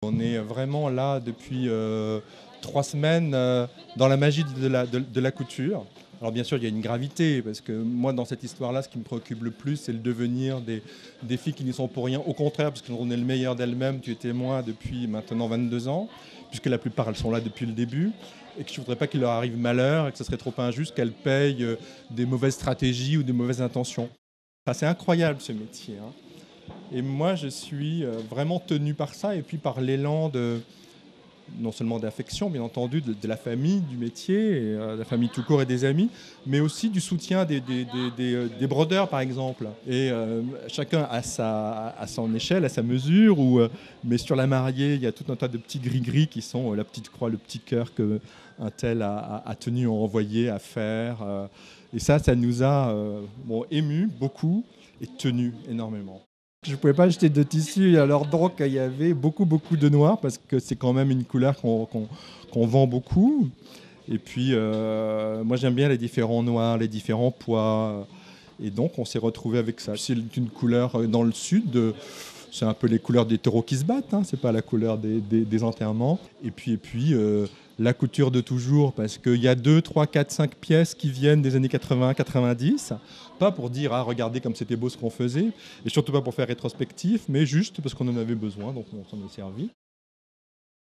On est vraiment là depuis 3 semaines dans la magie de la couture. Alors bien sûr, il y a une gravité, parce que moi, dans cette histoire-là, ce qui me préoccupe le plus, c'est le devenir des filles qui n'y sont pour rien. Au contraire, parce qu'on est le meilleur d'elles-mêmes, tu es témoin depuis maintenant 22 ans, puisque la plupart, elles sont là depuis le début, et que je ne voudrais pas qu'il leur arrive malheur, et que ce serait trop injuste qu'elles payent des mauvaises stratégies ou des mauvaises intentions. Enfin, c'est incroyable ce métier, hein. Et moi, je suis vraiment tenu par ça, et puis par l'élan de non seulement d'affection, bien entendu, de la famille, du métier, et, de la famille tout court et des amis, mais aussi du soutien des brodeurs, par exemple. Et chacun à son échelle, à sa mesure, mais sur la mariée, il y a tout un tas de petits gris-gris qui sont la petite croix, le petit cœur qu'un tel a tenu à envoyer, à faire. Et ça nous a émus beaucoup et tenu énormément. Je ne pouvais pas acheter de tissu, alors donc il y avait beaucoup de noir parce que c'est quand même une couleur qu'on vend beaucoup. Et puis moi j'aime bien les différents noirs, les différents poids. Et donc on s'est retrouvé avec ça. C'est une couleur dans le sud, c'est un peu les couleurs des taureaux qui se battent, hein, c'est pas la couleur des enterrements. Et puis la couture de toujours, parce qu'il y a 2, 3, 4, 5 pièces qui viennent des années 80-90, pas pour dire ah regardez comme c'était beau ce qu'on faisait, et surtout pas pour faire rétrospectif, mais juste parce qu'on en avait besoin, donc on s'en est servi.